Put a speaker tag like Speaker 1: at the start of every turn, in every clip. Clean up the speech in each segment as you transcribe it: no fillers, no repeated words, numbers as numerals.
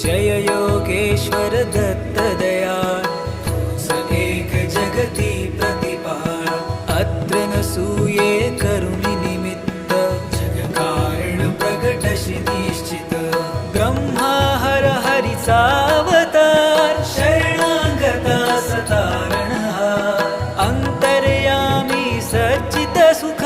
Speaker 1: जय योगेश्वर दत्त दयाळ तूच एक जगती प्रतिपाळ अत्र नसूये करुणी निमित्त जग कारण प्रगटशी निश्चित ब्रह्मा हर हरीचा अवतार शरणागता सतारणहार अंतर्यामी सच्चित सुख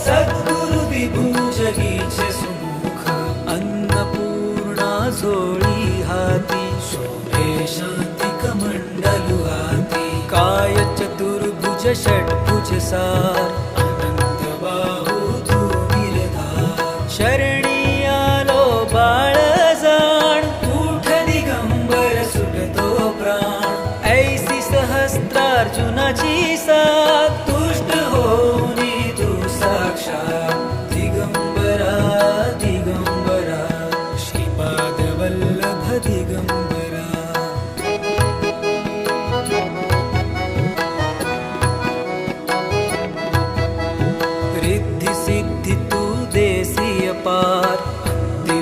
Speaker 1: सद्गुरु विभू जगीचे सुमुख अन्नपूर्णा जोळी हाती शोभे शांती कमंडलु हाती काय चतुर्भुज षट्भुज सार अनंत बाहू तू निरधार शरणी आलो बाळ जाण उठ दिगंबर सुटतो प्राण ऐसी सहस्त्रार्जुनाची साथ तुष्ट होनी तू साक्षात दिगंबरा दिगंबरा श्रीपाद वल्लभ दिगंबरा रिद्धी सिद्धी तू देसी अपार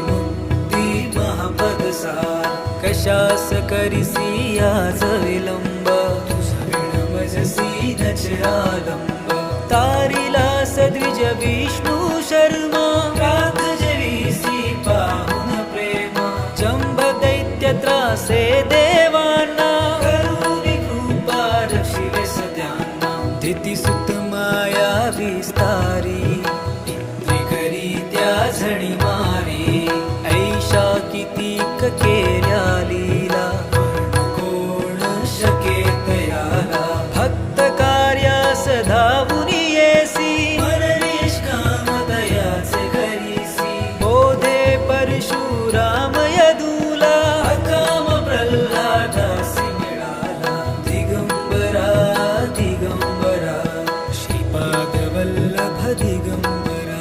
Speaker 1: मुक्ती महापद सार कशास करिसी आज विलंब तुझा विणमजसी नच आलंब तारिला सद्विज विष्णू शर्मा रात जवीसी पाहुन प्रेम जंब दैत्य त्रासे देवांना करुणी कृपा रक्षिले सद्यांना धिती सुत माया विस्तारी इंद्री करी त्या झणी मारी ऐशा कितीक केल्या लीला वर्ण कोण शकेत याला भक्त कार्यास धावुनी येसी मन निष्काम दयाचे करीसी बोधे परशुराम यदूला अकाम प्रल्हादासी मिळाला दिगंबरा दिगंबरा श्रीपाद वल्लभ दिगंबरा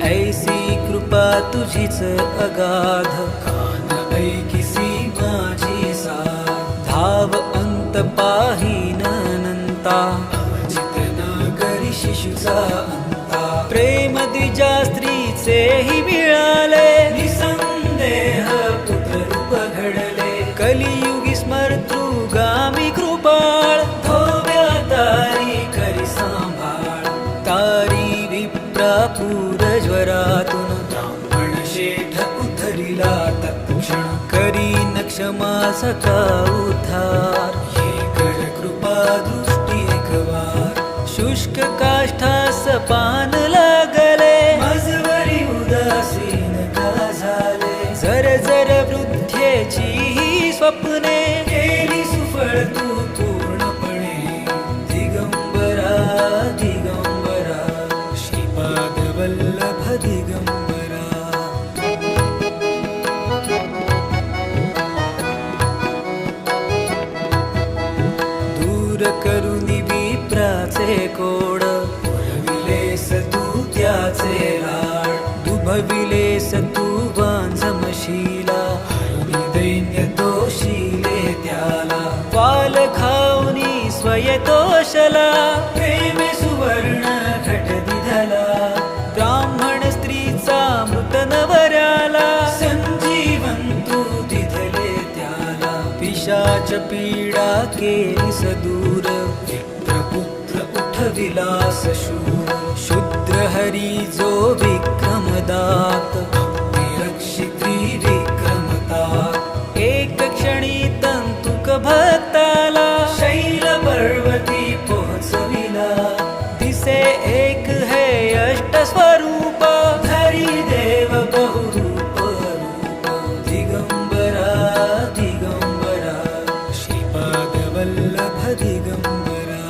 Speaker 1: ऐसी कृपा तुझीच अगाध कान ऐकिसी माझी साथ धाव अंत पाहीन अनंता अवचित न करी शिशुचा अंता प्रेम द्विजा स्त्रीचे ही मिळाले निसंदेह पुत्र रूप घडले कलियुगी स्मर्तृगामी कृपाळ धोव्या तारी करी सांभाळ तारी विप्रा पूरज्वरातून ब्राह्मण शेठ उद्धरिला तत्क्षण करी न क्षमा सका उद्धार ये कर कृपा दृष्टी एकवार शुष्क काष्ठास पान लागले मजवरी उदासीन का झाले जर जर वृद्धेची ही स्वप्ने केली सुफळ तू पूर्णपणे दिगंबरा दिगंबरा श्रीपाद वल्लभ दिगंबरा दूर करुनी विप्राचे कोड पुरविलेस तू त्याचे लाड दुभविलेस तू वांझमशीला हरुनी दैन्य दोषीले त्याला पाल खाऊनी स्वयतोषला प्रेमे सुवर्ण घट दिधला ब्राह्मण स्त्रीचा मृत नवऱ्याला संजीवन तू दिधले त्याला पिशाच पीडा केली सदूर विप्रपुत्र उठविलास शूर शूद्र हरी जो विक्रमदात रक्षित्री विक्रमतात एक क्षणी तंतुक भक्ताला शैल पर्वती पोहोचविला दिसे एक है अष्ट स्वरूप धरी देव बहुरूप रूप दिगंबरा दिगंबरा श्रीपाद वल्लभ दिगंबरा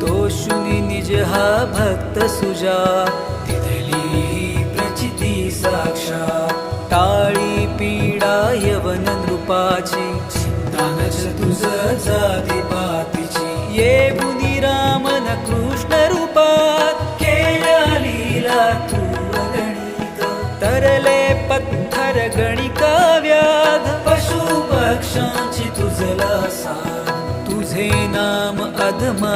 Speaker 1: तो शुनी निज हा भक्त सुजा तिथली प्रचिती साक्षात टाळी पीडा यवन नृपाची चिंतानच तुझ जाती पातीची ये मुनी रामन कृष्ण रूपात केल्या लीला तू अगणित तरले पत्थर गणिका व्याध पशु पक्षांची तुझला साथ तुझे नाम अधमा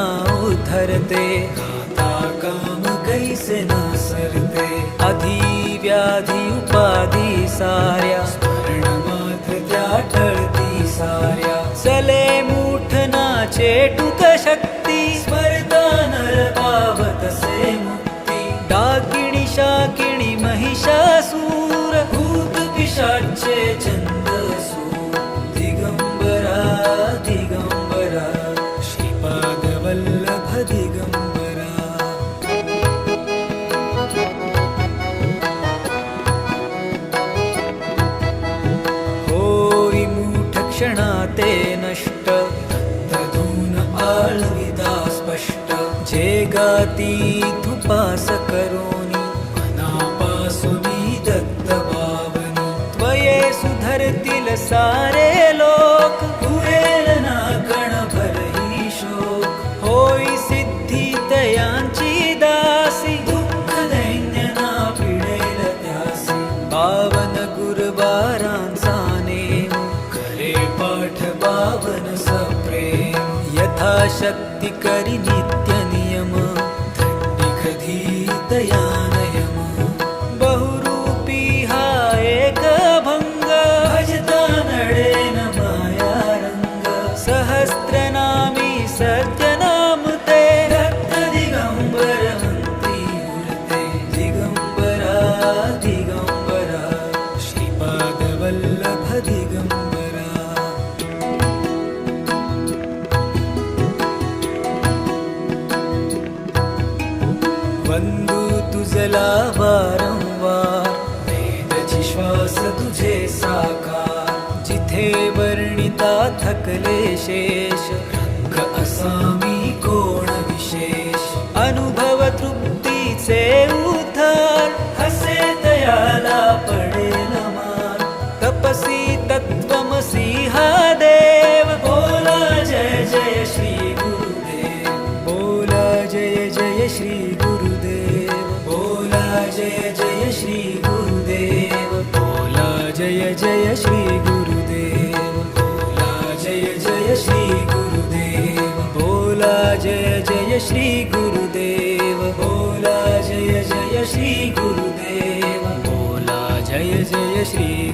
Speaker 1: उद्धरते खाता काम कैसे न सरते आधी व्याधी उपाधी साऱ्या स्मरण मात्र त्या टळती साऱ्या चले मूठनाचे टूक शक्ती स्मरता नर पावतसे मुक्ती डाकिणी शाकिणी महिषासूर भूत पिशाचे छंदसूर दिगंबरा दिगंबरा श्रीपाद वल्लभ दिगंबरा होई मूठ क्षणाते नष्ट तधून आळविदा स्पष्ट जे गाती तुपास करोनी मनापासुनी दत्त भावनी त्वये सुधरतील सारे लोक पुरेल ना कणभर ही शोक होई सिद्धी तयांची दासी दुःख दैन्य ना पिडेल त्यासी पावन गुरुबारांचा नेम करे पाठ पावन सप्रेम यथाशक्ती करी नित्य नियम थंडी कधी दयानयम बहुरूपी हा एक भंग भजता नडेन माया रंग सहस्त्रनामी सत्यनाम ते दत्त दिगंबर मंत्री उरते दिगंबरा दिगंबरा श्रीपाद वल्लभ दिगंबरा वंदू तुझला वारंवार वेदची श्वास तुझे साकार जिथे वर्णिता थकले शेष रंग असामी कोण विशेष अनुभव तृप्तीचे उद्धार हसे दयाला पडेल मार तपसी तत्वमसी हा देव बोला जय जय श्री गुरुदेव बोला जय जय श्री गुरुदेव बोला जय जय श्री गुरुदेव बोला जय जय श्री गुरुदेव बोला जय जय श्री गुरुदेव बोला जय जय श्री गुरुदेव बोला जय जय श्री गुरुदेव बोला जय जय श्री